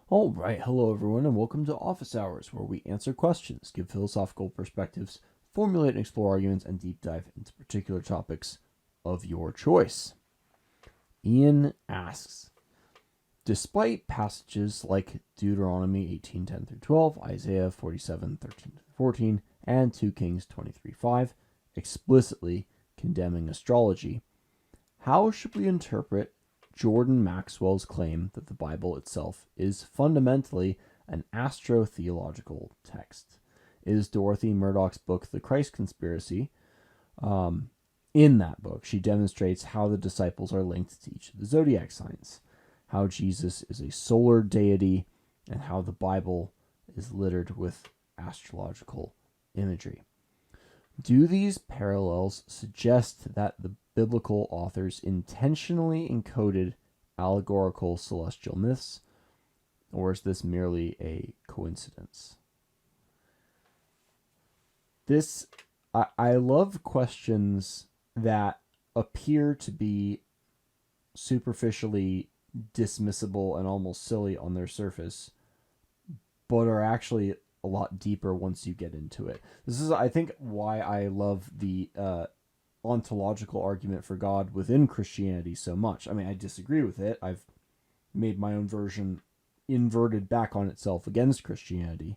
All right, hello everyone, and welcome to Office Hours, where we answer questions, give philosophical perspectives, formulate and explore arguments, and deep dive into particular topics of your choice. Ian asks, despite passages like Deuteronomy 18:10 through 12, Isaiah 47:13 through 14, and 2 Kings 23:5, explicitly condemning astrology, how should we interpret Jordan Maxwell's claim that the Bible itself is fundamentally an astrotheological text? Is Dorothy Murdock's book, The Christ Conspiracy? In that book, she demonstrates how the disciples are linked to each of the zodiac signs, how Jesus is a solar deity, and how the Bible is littered with astrological imagery. Do these parallels suggest that the biblical authors intentionally encoded allegorical celestial myths, or is this merely a coincidence? I love questions that appear to be superficially dismissible and almost silly on their surface, but are actually a lot deeper once you get into it. This is, I think, why I love the ontological argument for God within Christianity so much. I mean, I disagree with it. I've made my own version inverted back on itself against Christianity,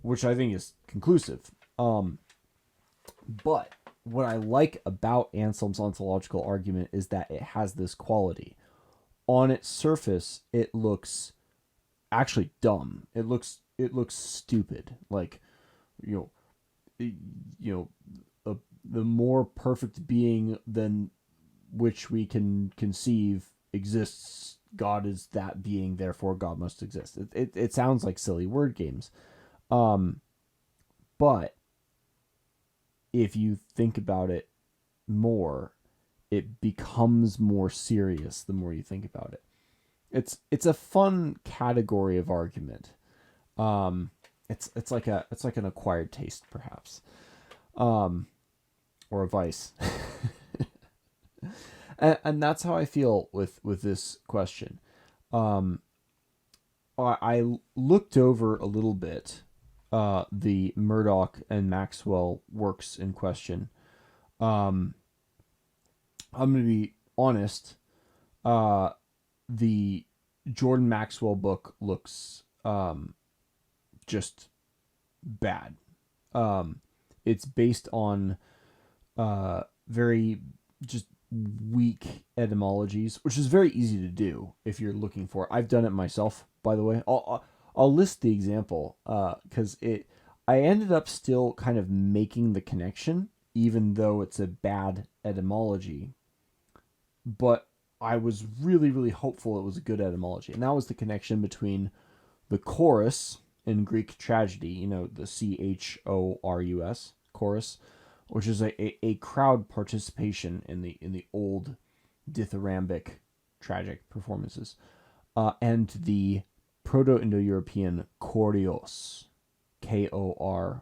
which I think is conclusive. But what I like about Anselm's ontological argument is that it has this quality. On its surface, it looks actually dumb. It looks stupid. Like, you know, the more perfect being than which we can conceive exists. God is that being, therefore God must exist. It sounds like silly word games. But if you think about it more, it becomes more serious the more you think about it. It's a fun category of argument. It's like an acquired taste, perhaps, or a vice. And that's how I feel with this question. I looked over a little bit the Murdock and Maxwell works in question. I'm going to be honest. The Jordan Maxwell book looks just bad. It's based on very just weak etymologies, which is very easy to do if you're looking for it. I've done it myself, by the way. I'll list the example because I ended up still kind of making the connection, even though it's a bad etymology. But I was really, really hopeful it was a good etymology. And that was the connection between the chorus in Greek tragedy, the chorus, chorus, which is a crowd participation in the old dithyrambic tragic performances, and the Proto-Indo-European Koryos, Koryos,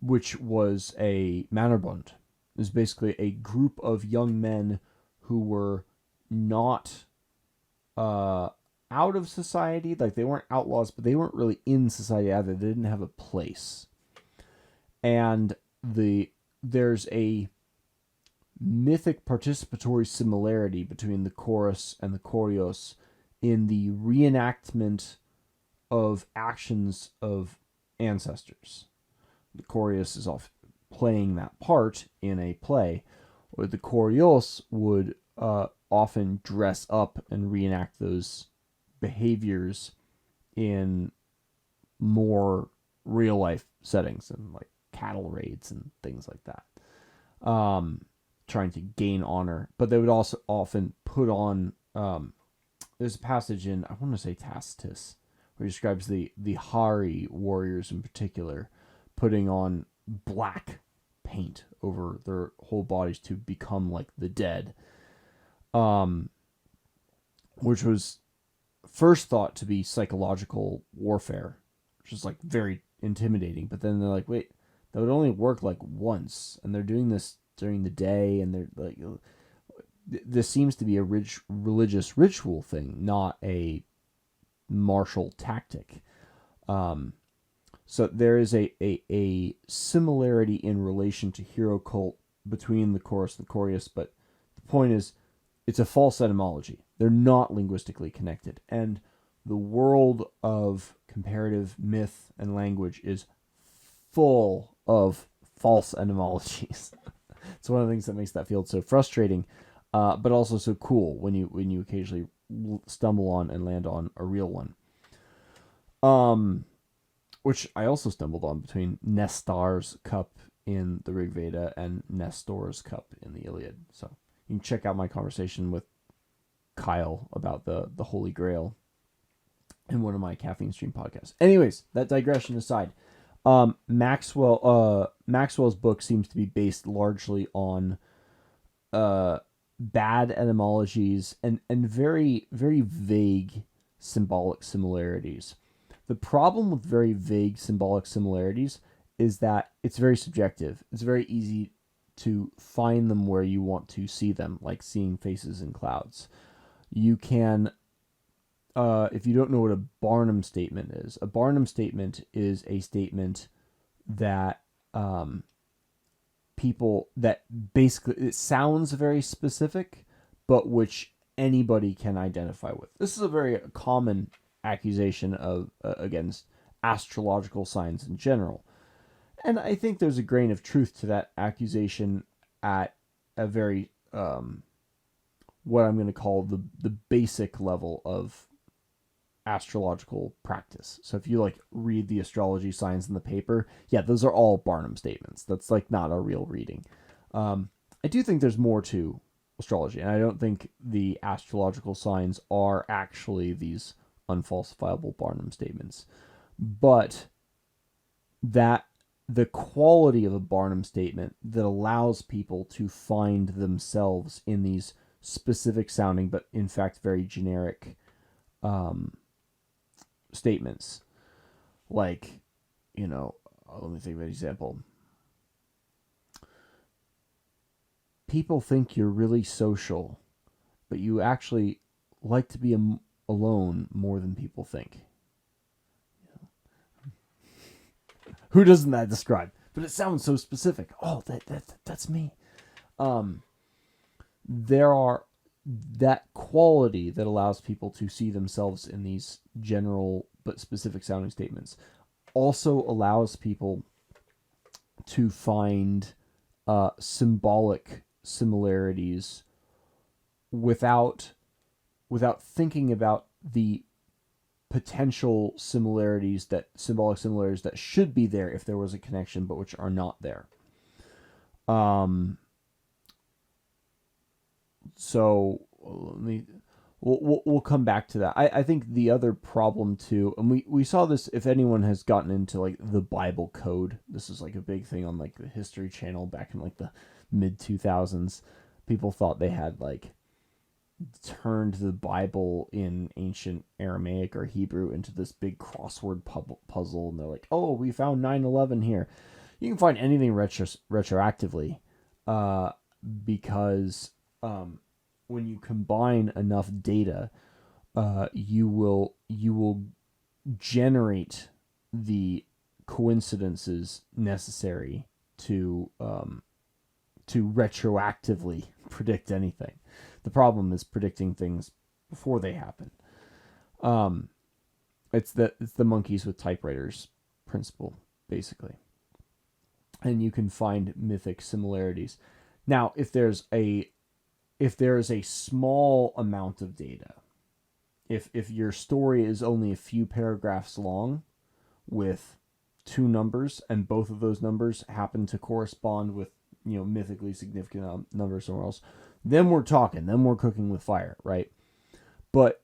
which was a Männerbund. It was basically a group of young men who were not out of society. Like, they weren't outlaws, but they weren't really in society either. They didn't have a place. And there's a mythic participatory similarity between the chorus and the Koryos in the reenactment of actions of ancestors. The Koryos is often playing that part in a play, or the Koryos would often dress up and reenact those behaviors in more real life settings and like cattle raids and things like that, trying to gain honor. But they would also often put on there's a passage in, I want to say, Tacitus, where he describes the Hari warriors in particular putting on black paint over their whole bodies to become like the dead, which was first thought to be psychological warfare, which is like very intimidating. But then they're like, wait, that would only work like once, and they're doing this during the day, and they're like, this seems to be a religious ritual thing, not a martial tactic. So there is a similarity in relation to hero cult between the chorus and the chorus, but the point is, it's a false etymology. They're not linguistically connected. And the world of comparative myth and language is full of false etymologies. It's one of the things that makes that field so frustrating, but also so cool when you occasionally stumble on and land on a real one. Which I also stumbled on between Nestar's cup in the Rig Veda and Nestor's cup in the Iliad. So you can check out my conversation with Kyle about the Holy Grail in one of my Caffeine Stream podcasts. Anyways, that digression aside, Maxwell's book seems to be based largely on bad etymologies and very, very vague symbolic similarities. The problem with very vague symbolic similarities is that it's very subjective. It's very easy to find them where you want to see them, like seeing faces in clouds. You can, if you don't know what a Barnum statement is, a Barnum statement is a statement that that basically, it sounds very specific, but which anybody can identify with. This is a very common accusation of against astrological signs in general. And I think there's a grain of truth to that accusation at a very, what I'm going to call the basic level of astrological practice. So if you like read the astrology signs in the paper, yeah, those are all Barnum statements. That's like not a real reading. I do think there's more to astrology, and I don't think the astrological signs are actually these unfalsifiable Barnum statements. But that the quality of a Barnum statement that allows people to find themselves in these specific sounding, but in fact very generic statements. Like, let me think of an example. People think you're really social, but you actually like to be alone more than people think. Who doesn't that describe? But it sounds so specific. Oh, that's me. There are that quality that allows people to see themselves in these general but specific sounding statements also allows people to find symbolic similarities without thinking about the potential symbolic similarities that should be there if there was a connection, but which are not there. So we'll come back to that. I think the other problem too, and we saw this, if anyone has gotten into like the Bible code, this is like a big thing on like the History Channel back in like the mid 2000s. People thought they had like turned the Bible in ancient Aramaic or Hebrew into this big crossword puzzle, and they're like, oh, we found 9/11 here. You can find anything retroactively, because when you combine enough data, you will generate the coincidences necessary to retroactively predict anything. The problem is predicting things before they happen. It's the monkeys with typewriters principle, basically. And you can find mythic similarities. Now, if there is a small amount of data, if your story is only a few paragraphs long with two numbers, and both of those numbers happen to correspond with mythically significant numbers somewhere else, then we're talking, then we're cooking with fire, right? But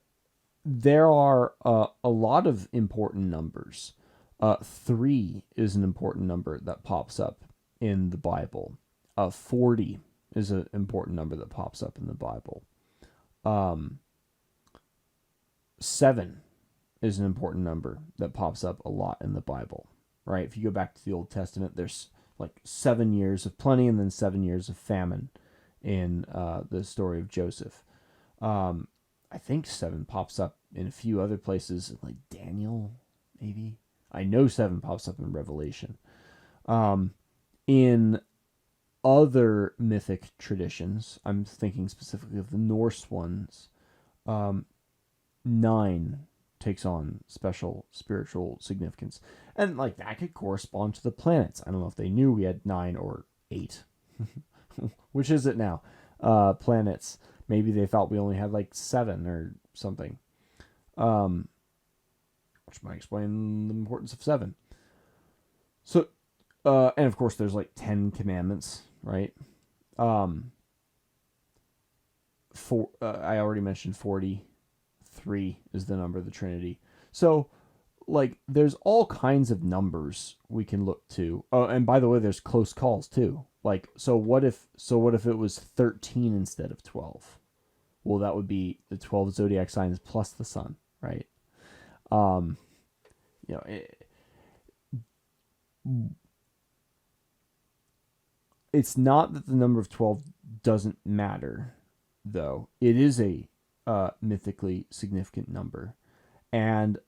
there are a lot of important numbers. 3 is an important number that pops up in the Bible. 40 is an important number that pops up in the Bible. 7 is an important number that pops up a lot in the Bible, right? If you go back to the Old Testament, there's like 7 years of plenty and then 7 years of famine in the story of Joseph. I think 7 pops up in a few other places, like Daniel, maybe. I know 7 pops up in Revelation. In other mythic traditions, I'm thinking specifically of the Norse ones, 9 takes on special spiritual significance. And like that could correspond to the planets. I don't know if they knew we had 9 or 8. Which is it now? Planets. Maybe they thought we only had like 7 or something. Which might explain the importance of 7. So, and of course there's like 10 commandments, right? I already mentioned 43 is the number of the Trinity. So, like, there's all kinds of numbers we can look to. Oh, and by the way, there's close calls too. Like, so what if it was 13 instead of 12? Well, that would be the 12 zodiac signs plus the sun, right? It's not that the number of 12 doesn't matter, though. It is a mythically significant number, and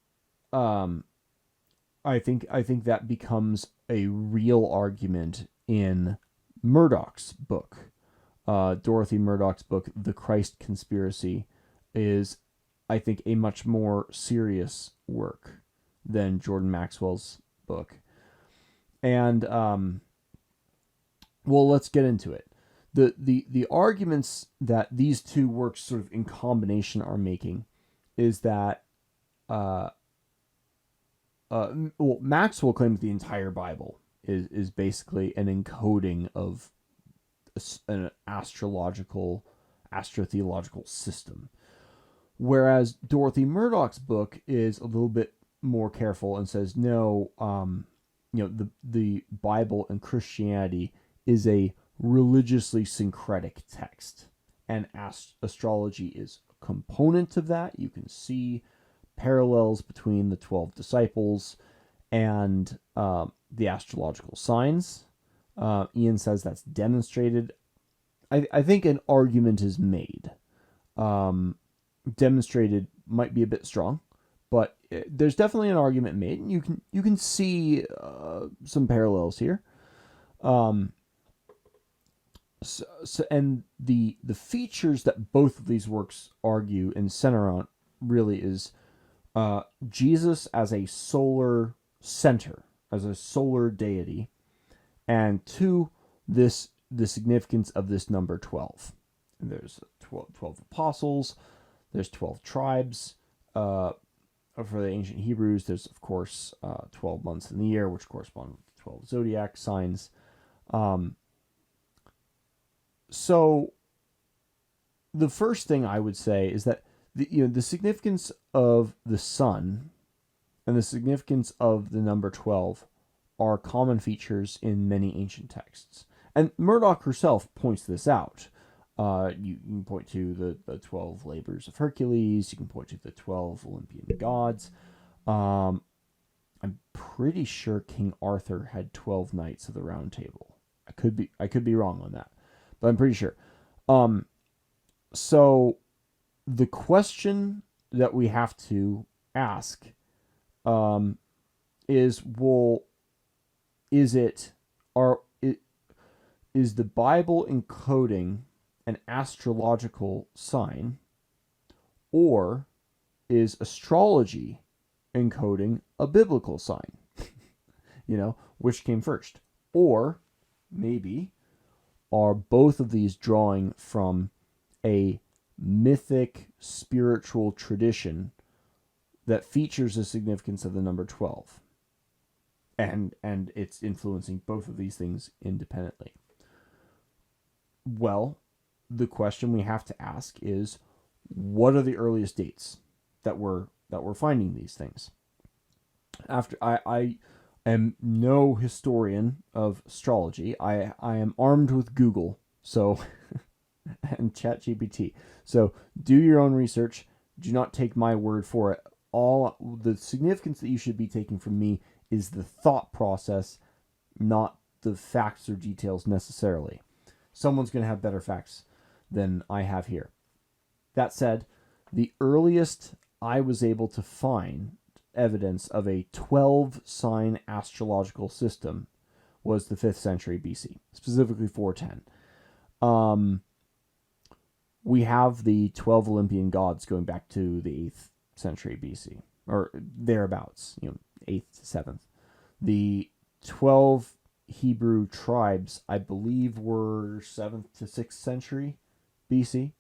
I think that becomes a real argument in Murdoch's book. Dorothy Murdoch's book, The Christ Conspiracy, is, I think, a much more serious work than Jordan Maxwell's book. And, well, let's get into it. The arguments that these two works sort of in combination are making is that, Maxwell claims the entire Bible is basically an encoding of an astrotheological system. Whereas Dorothy Murdoch's book is a little bit more careful and says, no, the Bible and Christianity is a religiously syncretic text, and astrology is a component of that. You can see parallels between the 12 disciples and the astrological signs. Ian says that's demonstrated. I think an argument is made. Demonstrated might be a bit strong, but there's definitely an argument made, and you can see some parallels here. And the features that both of these works argue and center on really is Jesus as a solar center, as a solar deity, and 2, the significance of this number 12. And there's 12 apostles, there's 12 tribes. For the ancient Hebrews, there's, of course, 12 months in the year, which correspond with the 12 zodiac signs. So the first thing I would say is that the significance of the sun and the significance of the number 12 are common features in many ancient texts. And Murdoch herself points this out. You can point to the 12 labors of Hercules. You can point to the 12 Olympian gods. I'm pretty sure King Arthur had 12 knights of the Round Table. I could be wrong on that, but I'm pretty sure. So the question that we have to ask is, well, is the Bible encoding an astrological sign, or is astrology encoding a biblical sign? Which came first? Or maybe are both of these drawing from a mythic spiritual tradition that features the significance of the number 12, and it's influencing both of these things independently? Well, the question we have to ask is, what are the earliest dates that we're finding these things? After I am no historian of astrology. I am armed with Google, so and ChatGPT. So do your own research. Do not take my word for it. All the significance that you should be taking from me is the thought process, not the facts or details necessarily. someone's going to have better facts than I have here. That said, the earliest I was able to find evidence of a 12-sign astrological system was the 5th century BC, specifically 410. We have the 12 Olympian gods going back to the 8th century BC, or thereabouts, 8th to 7th. The 12 Hebrew tribes, I believe, were 7th to 6th century BC.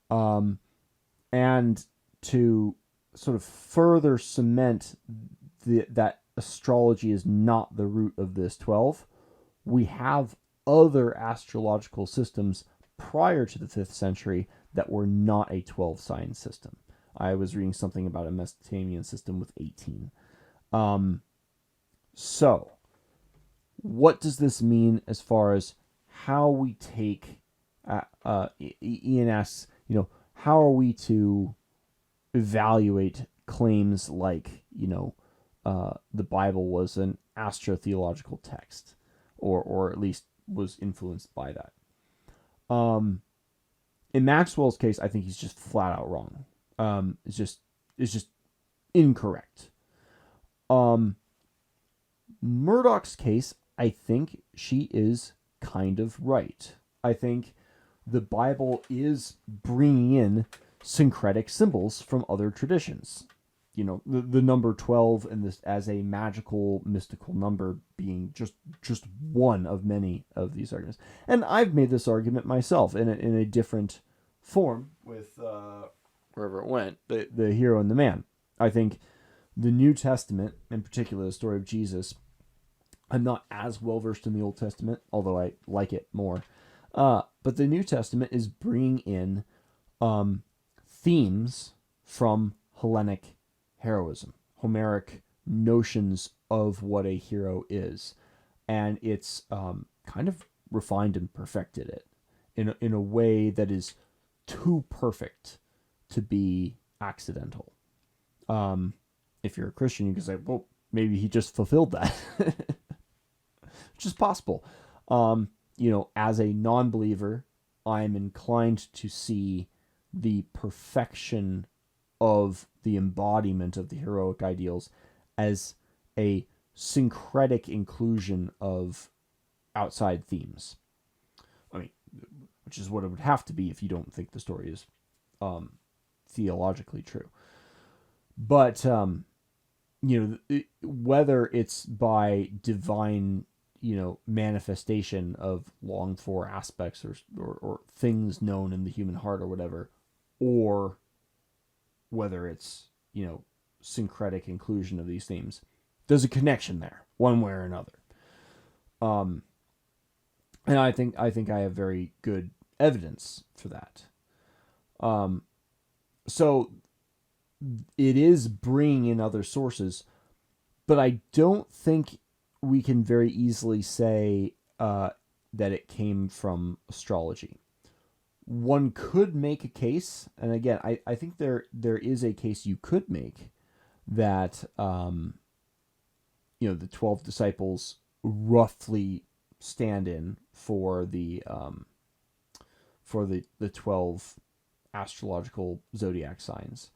And to sort of further cement that astrology is not the root of this 12, we have other astrological systems prior to the 5th century that were not a 12-sign system. I was reading something about a Mesopotamian system with 18. So, what does this mean as far as how we take, Ian asks, how are we to evaluate claims like, the Bible was an astrotheological text, or at least was influenced by that. In Maxwell's case, I think he's just flat out wrong. It's just incorrect. Murdock's case, I think she is kind of right. I think the Bible is bringing in syncretic symbols from other traditions. The number 12 and this as a magical, mystical number being just one of many of these arguments. And I've made this argument myself in a different form with wherever it went, the hero and the man. I think the New Testament, in particular the story of Jesus, I'm not as well versed in the Old Testament, although I like it more. But the New Testament is bringing in themes from Hellenic heroism, Homeric notions of what a hero is, and it's kind of refined and perfected it in a way that is too perfect to be accidental. If you're a Christian, you can say, well, maybe he just fulfilled that, which is possible. As a non-believer, I'm inclined to see the perfection of the embodiment of the heroic ideals as a syncretic inclusion of outside themes. Which is what it would have to be if you don't think the story is theologically true. But, whether it's by divine, manifestation of longed for aspects or things known in the human heart or whatever, or whether it's, syncretic inclusion of these themes, there's a connection there, one way or another. And I think I have very good evidence for that. So it is bringing in other sources, but I don't think we can very easily say that it came from astrology. One could make a case, and again, I think there is a case you could make that the 12 disciples roughly stand in for the 12 astrological zodiac signs.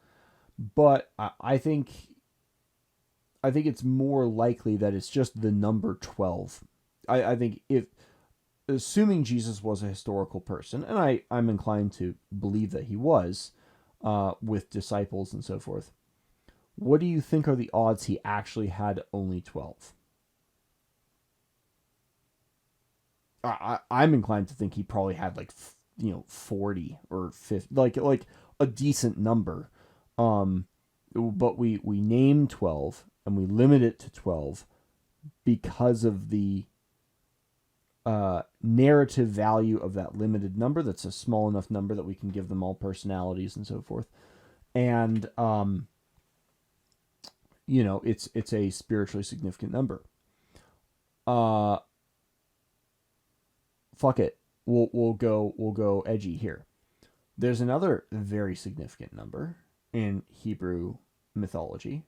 But I think it's more likely that it's just the number 12. I think assuming Jesus was a historical person, and I'm inclined to believe that he was, with disciples and so forth, what do you think are the odds he actually had only 12? I'm inclined to think he probably had 40 or 50, like a decent number. But we name 12 and we limit it to 12 because of the narrative value of that limited number. That's a small enough number that we can give them all personalities and so forth. And it's a spiritually significant number. Fuck it. We'll go edgy here. There's another very significant number in Hebrew mythology.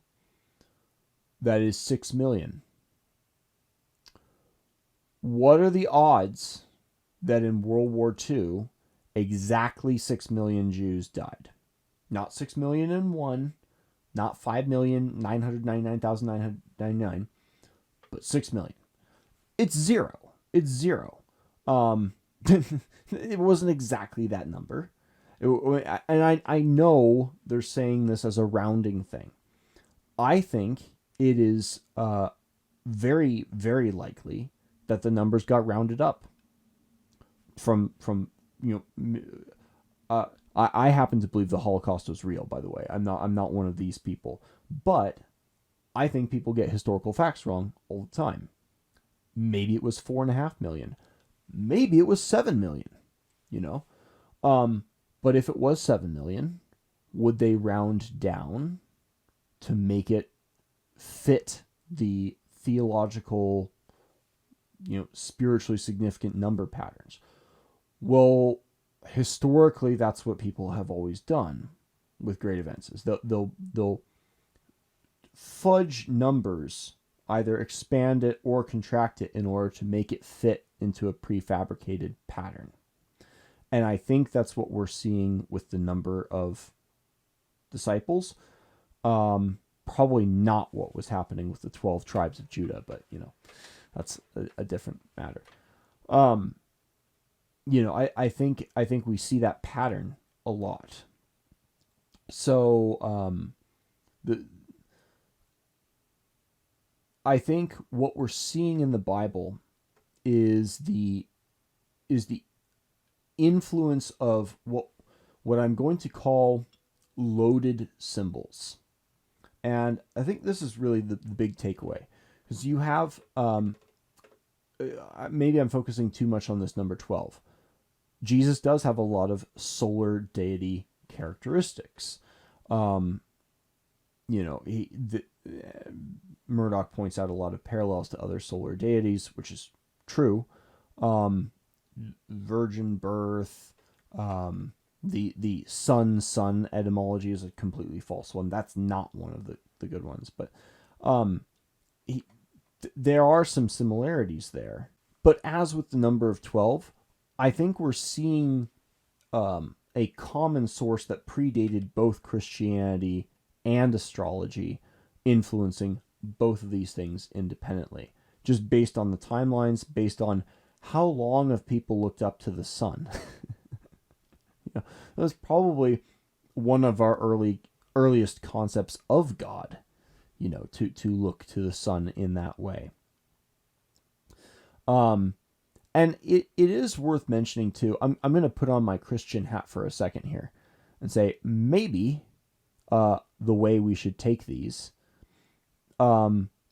That is 6 million. What are the odds that in World War II, exactly 6 million Jews died. Not 6,000,001, not 5,999,999, but 6 million. It's zero. It's zero. It wasn't exactly that number. And I know they're saying this as a rounding thing. I think it is very, very likely that the numbers got rounded up from I happen to believe the Holocaust was real, by the way. I'm not one of these people. But I think people get historical facts wrong all the time. Maybe it was 4.5 million. Maybe it was 7 million, you know? But if it was 7 million, would they round down to make it fit the theological, spiritually significant number patterns? Well, historically, that's what people have always done with great events. Is they'll fudge numbers, either expand it or contract it in order to make it fit into a prefabricated pattern. And I think that's what we're seeing with the number of disciples. Probably not what was happening with the 12 tribes of Judah, but that's a different matter. I think we see that pattern a lot. So I think what we're seeing in the Bible is the influence of what I'm going to call loaded symbols. And I think this is really the big takeaway, because you have maybe I'm focusing too much on this number 12. Jesus does have a lot of solar deity characteristics. Murdock points out a lot of parallels to other solar deities, which is true. Virgin birth, the sun etymology is a completely false one. That's not one of the good ones, but there are some similarities there. But as with the number of 12, I think we're seeing a common source that predated both Christianity and astrology, influencing both of these things independently, just based on the timelines, based on how long have people looked up to the sun. That was probably one of our earliest concepts of God, to look to the sun in that way. And it is worth mentioning too. I'm going to put on my Christian hat for a second here and say maybe the way we should take these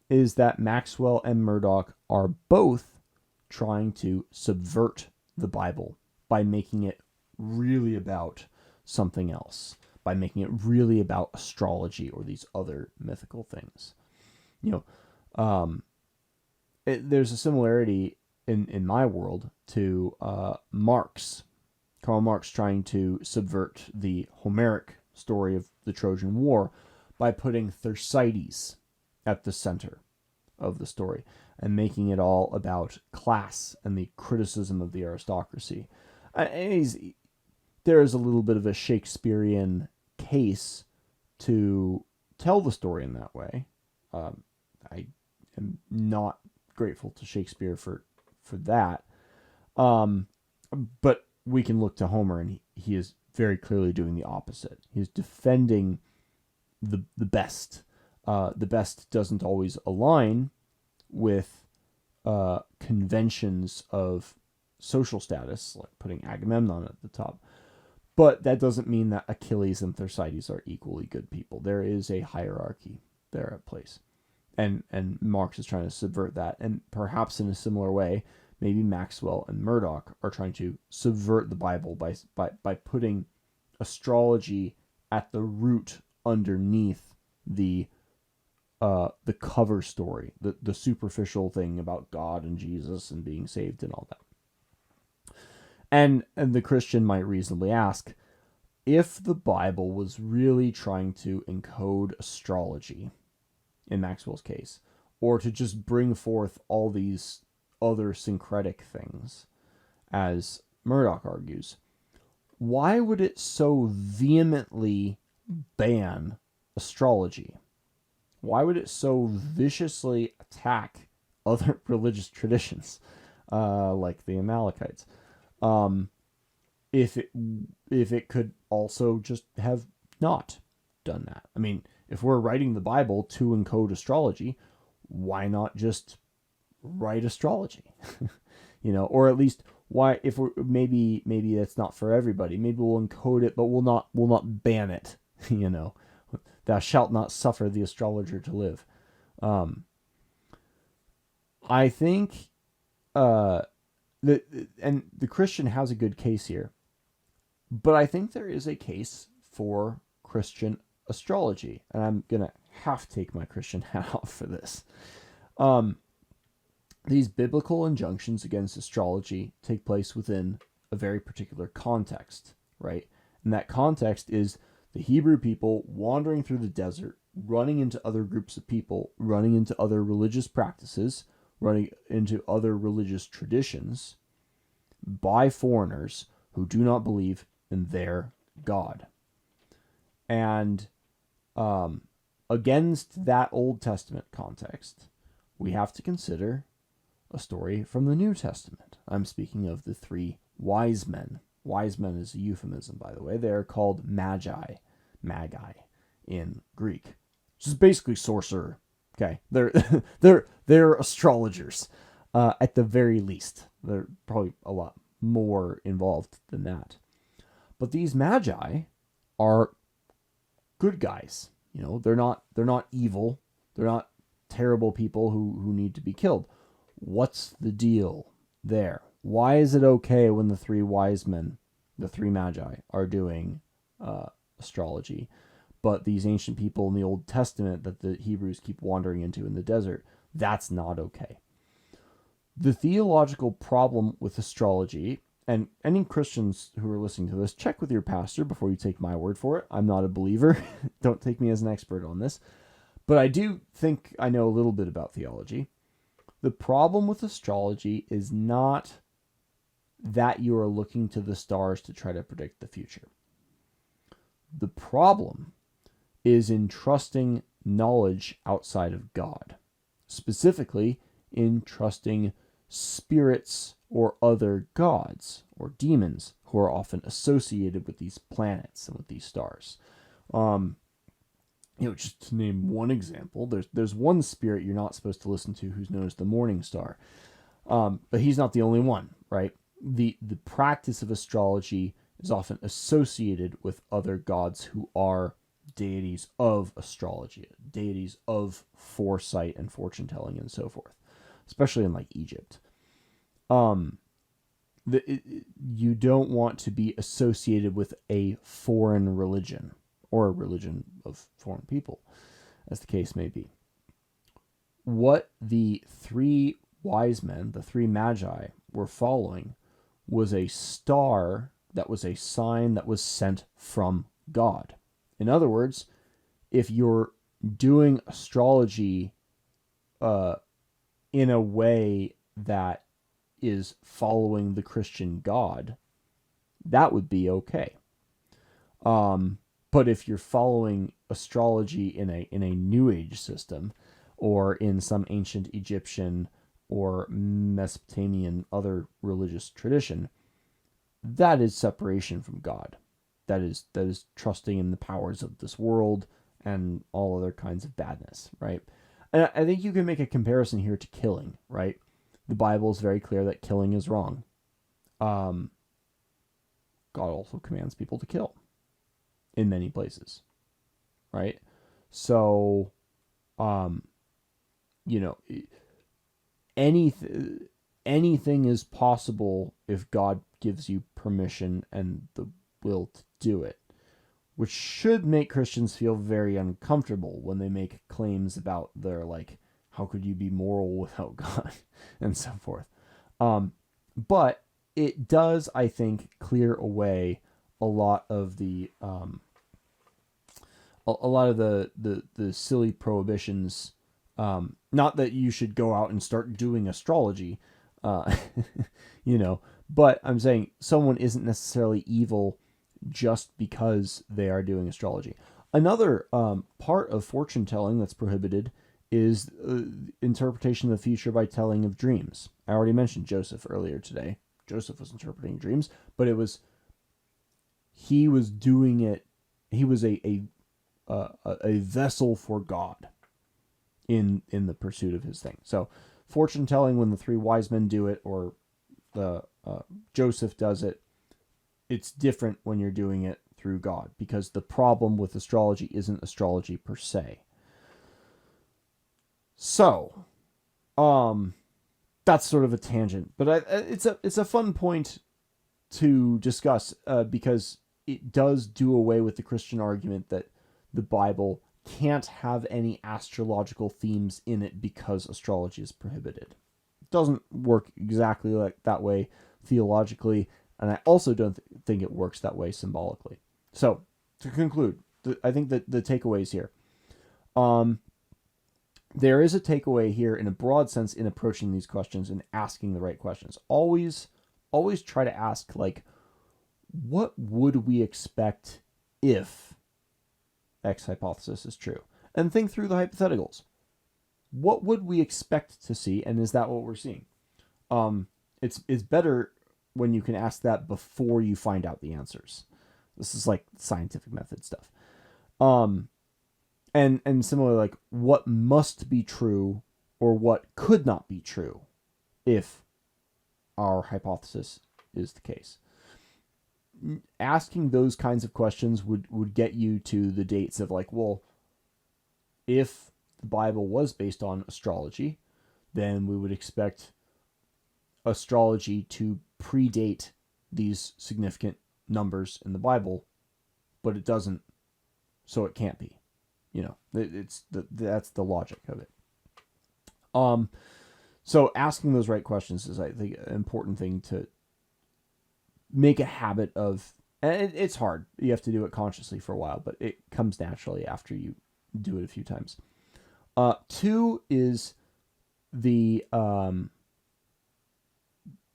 is that Maxwell and Murdock are both trying to subvert the Bible by making it really about something else, by making it really about astrology or these other mythical things. There's a similarity in my world to Marx. Karl Marx trying to subvert the Homeric story of the Trojan War by putting Thersites at the center of the story and making it all about class and the criticism of the aristocracy. There is a little bit of a Shakespearean case to tell the story in that way. I am not grateful to Shakespeare for that. But we can look to Homer, and he is very clearly doing the opposite. He's defending the best. The best doesn't always align with conventions of social status, like putting Agamemnon at the top. But that doesn't mean that Achilles and Thersites are equally good people. There is a hierarchy there at place. And Marx is trying to subvert that. And perhaps in a similar way, maybe Maxwell and Murdock are trying to subvert the Bible by putting astrology at the root underneath the cover story, the superficial thing about God and Jesus and being saved and all that. And the Christian might reasonably ask, if the Bible was really trying to encode astrology, in Maxwell's case, or to just bring forth all these other syncretic things as Murdock argues, why would it so vehemently ban astrology? Why would it so viciously attack other religious traditions, like the Amalekites, if it could also just have not done that? I mean, if we're writing the Bible to encode astrology, why not just write astrology? Or at least why, if we're maybe that's not for everybody. Maybe we'll encode it, but we'll not ban it. Thou shalt not suffer the astrologer to live. I think and the Christian has a good case here, but I think there is a case for Christian astrology, and I'm gonna have to take my Christian hat off for this. These biblical injunctions against astrology take place within a very particular context, right? And that context is the Hebrew people wandering through the desert, running into other groups of people, running into other religious practices, running into other religious traditions by foreigners who do not believe in their God. And against that Old Testament context, we have to consider a story from the New Testament. I'm speaking of the three wise men. Wise men is a euphemism, by the way. They are called magi in Greek, which is basically sorcerer. Okay, they're astrologers, at the very least. They're probably a lot more involved than that. But these magi are good guys. They're not evil. They're not terrible people who need to be killed. What's the deal there? Why is it okay when the three wise men, the three magi, are doing astrology, but these ancient people in the Old Testament that the Hebrews keep wandering into in the desert, that's not okay? The theological problem with astrology, and any Christians who are listening to this, check with your pastor before you take my word for it. I'm not a believer. Don't take me as an expert on this. But I do think I know a little bit about theology. The problem with astrology is not that you are looking to the stars to try to predict the future. The problem is in trusting knowledge outside of God, specifically in trusting spirits or other gods or demons who are often associated with these planets and with these stars. Just to name one example, there's one spirit you're not supposed to listen to who's known as the morning star. But he's not the only one, right? The practice of astrology is often associated with other gods who are deities of astrology, deities of foresight and fortune telling and so forth, especially in like Egypt. You don't want to be associated with a foreign religion or a religion of foreign people, as the case may be. What the three wise men, the three magi, were following was a star that was a sign that was sent from God. In other words, if you're doing astrology in a way that is following the Christian God, that would be okay. But if you're following astrology in a New Age system, or in some ancient Egyptian or Mesopotamian other religious tradition, that is separation from God. That is trusting in the powers of this world and all other kinds of badness, right? And I think you can make a comparison here to killing, right? The Bible is very clear that killing is wrong. God also commands people to kill in many places, right? So, anything is possible if God gives you permission and the will to do it, which should make Christians feel very uncomfortable when they make claims about their, like, how could you be moral without God and so forth. But it does, I think, clear away a lot of the the silly prohibitions. Not that you should go out and start doing astrology, But I'm saying someone isn't necessarily evil just because they are doing astrology. Another part of fortune telling that's prohibited is interpretation of the future by telling of dreams. I already mentioned Joseph earlier today. Joseph was interpreting dreams, but he was doing it. He was a vessel for God in the pursuit of his thing. So fortune telling, when the three wise men do it, or the Joseph does it, it's different when you're doing it through God, because the problem with astrology isn't astrology per se. So, that's sort of a tangent, but it's a fun point to discuss because it does do away with the Christian argument that the Bible can't have any astrological themes in it because astrology is prohibited. It doesn't work exactly like that way theologically, and I also don't think it works that way symbolically. So, to conclude, I think that the takeaways here. There is a takeaway here in a broad sense in approaching these questions and asking the right questions. Always try to ask, like, what would we expect if X hypothesis is true? And think through the hypotheticals. What would we expect to see, and is that what we're seeing? It's better when you can ask that before you find out the answers. This is like scientific method stuff. And similarly, like, what must be true or what could not be true if our hypothesis is the case. Asking those kinds of questions would get you to the dates of, like, well, if the Bible was based on astrology, then we would expect astrology to predate these significant numbers in the Bible, but it doesn't, so it can't be. That's the logic of it. So asking those right questions is, I think, an important thing to make a habit of. And it's hard. You have to do it consciously for a while, but it comes naturally after you do it a few times. 2 is the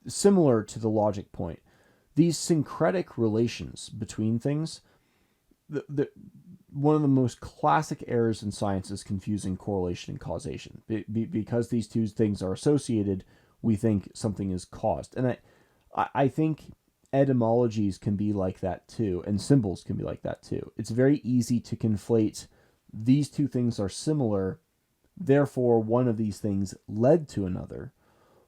similar to the logic point. These syncretic relations between things. One of the most classic errors in science is confusing correlation and causation. Because these two things are associated, we think something is caused. And I think etymologies can be like that too, and symbols can be like that too. It's very easy to conflate these two things are similar, therefore one of these things led to another,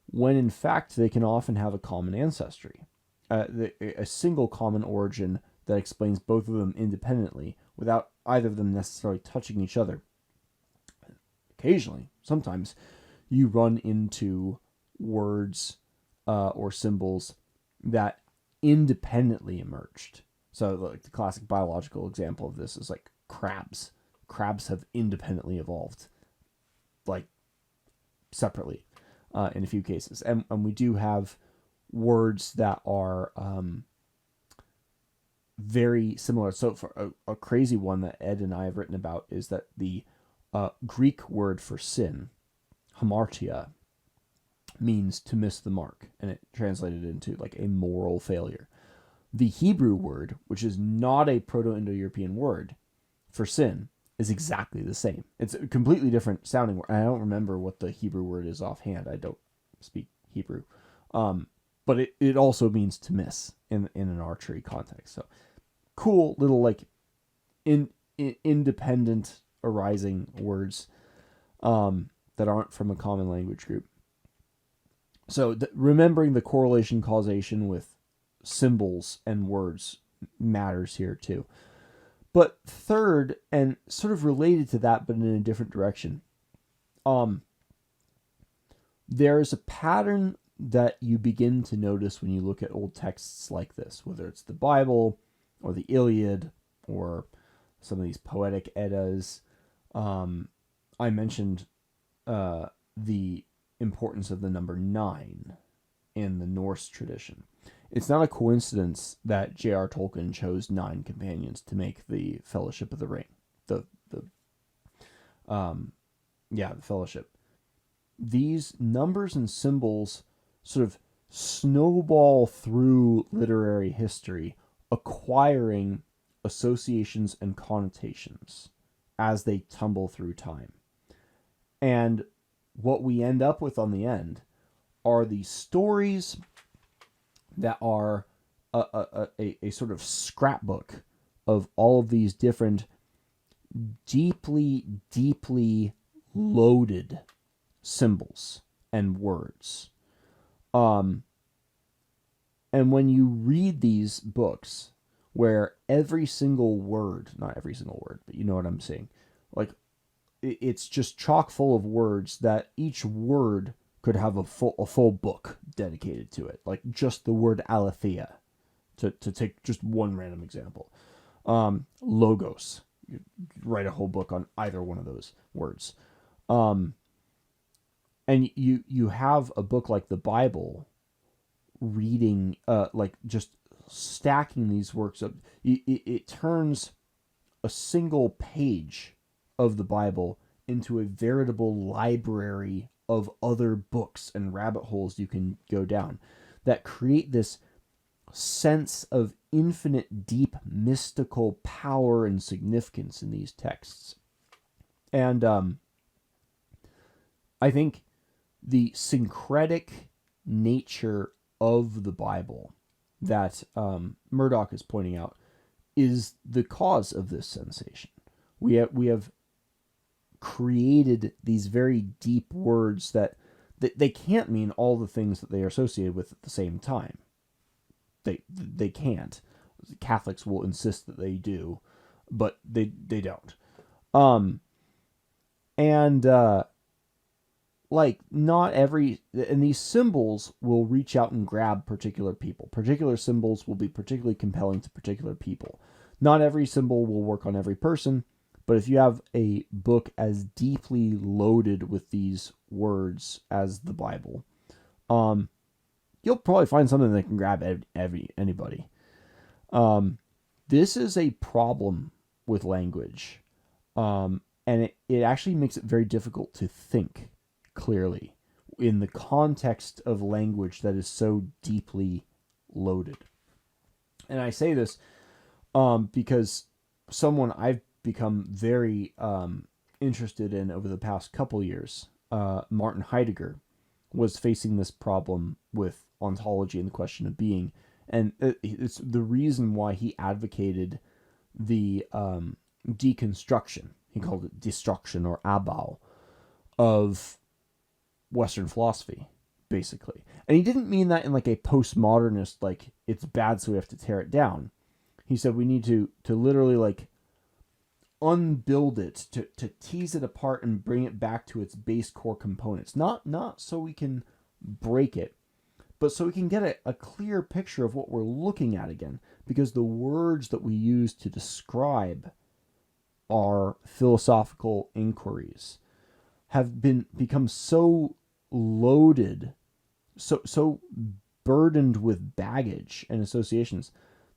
when in fact they can often have a common ancestry, a single common origin that explains both of them independently without either of them necessarily touching each other. Occasionally, sometimes, you run into words or symbols that independently emerged. So, like, the classic biological example of this is like crabs. Crabs have independently evolved, like, separately, in a few cases. And we do have words that are very similar. So for a crazy one that Ed and I have written about is that the Greek word for sin, hamartia, means to miss the mark, and it translated into, like, a moral failure. The Hebrew word, which is not a Proto-Indo-European word for sin, is exactly the same. It's a completely different sounding word. I don't remember what the Hebrew word is offhand. I don't speak Hebrew. But it also means to miss in an archery context. So cool little, like, independent arising words that aren't from a common language group. So remembering the correlation causation with symbols and words matters here too. But third, and sort of related to that but in a different direction, there is a pattern that you begin to notice when you look at old texts like this, whether it's the Bible or the Iliad or some of these poetic Eddas. I mentioned the importance of the number 9 in the Norse tradition. It's not a coincidence that J.R. Tolkien chose 9 companions to make the Fellowship of the Ring. The Fellowship. These numbers and symbols sort of snowball through literary history, acquiring associations and connotations as they tumble through time. And what we end up with on the end are these stories that are a sort of scrapbook of all of these different deeply, deeply loaded symbols and words. And when you read these books, where every single word, not every single word, but you know what I'm saying, like it's just chock full of words that each word could have a full book dedicated to it. Like just the word aletheia, to take just one random example. Logos, you write a whole book on either one of those words. And you have a book like the Bible reading, like just stacking these works up. It turns a single page of the Bible into a veritable library of other books and rabbit holes you can go down that create this sense of infinite, deep, mystical power and significance in these texts. And I think the syncretic nature of the Bible that Murdock is pointing out is the cause of this sensation. We have created these very deep words that they can't mean all the things that they are associated with at the same time. They can't. Catholics will insist that they do, but they don't. Like not every, and these symbols will reach out and grab particular people. Particular symbols will be particularly compelling to particular people. Not every symbol will work on every person, but if you have a book as deeply loaded with these words as the Bible, you'll probably find something that can grab anybody. This is a problem with language, and it actually makes it very difficult to think clearly in the context of language that is so deeply loaded. And I say this because someone I've become very interested in over the past couple years, Martin Heidegger, was facing this problem with ontology and the question of being. And it's the reason why he advocated the deconstruction, he called it destruction or Abbau, of Western philosophy, basically. And he didn't mean that in like a postmodernist, like it's bad so we have to tear it down. He said we need to literally like unbuild it, to tease it apart and bring it back to its base core components. Not so we can break it, but so we can get a clear picture of what we're looking at again. Because the words that we use to describe our philosophical inquiries have become so loaded, so burdened with baggage and associations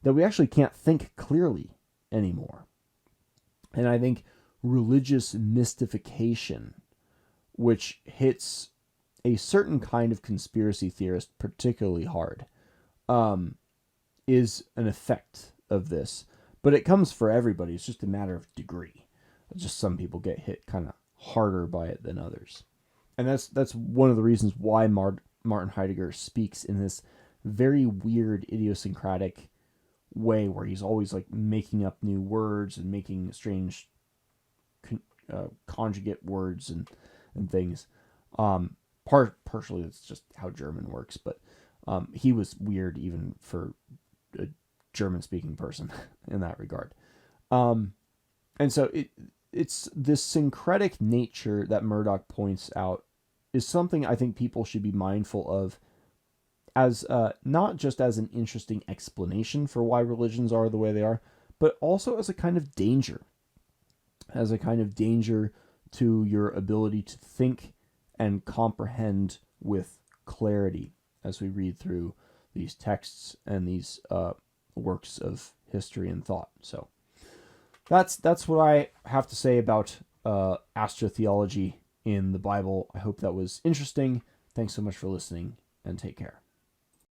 that we actually can't think clearly anymore. And I think religious mystification, which hits a certain kind of conspiracy theorist particularly hard, is an effect of this. But it comes for everybody. It's just a matter of degree. Just some people get hit kind of harder by it than others. And that's one of the reasons why Martin Heidegger speaks in this very weird, idiosyncratic way where he's always like making up new words and making strange conjugate words and things. Partially it's just how German works, but he was weird even for a German-speaking person in that regard. And so it's this syncretic nature that Murdock points out is something I think people should be mindful of as not just as an interesting explanation for why religions are the way they are, but also as a kind of danger. As a kind of danger to your ability to think and comprehend with clarity as we read through these texts and these works of history and thought. So that's what I have to say about astrotheology in the Bible. I hope that was interesting. Thanks so much for listening, and take care.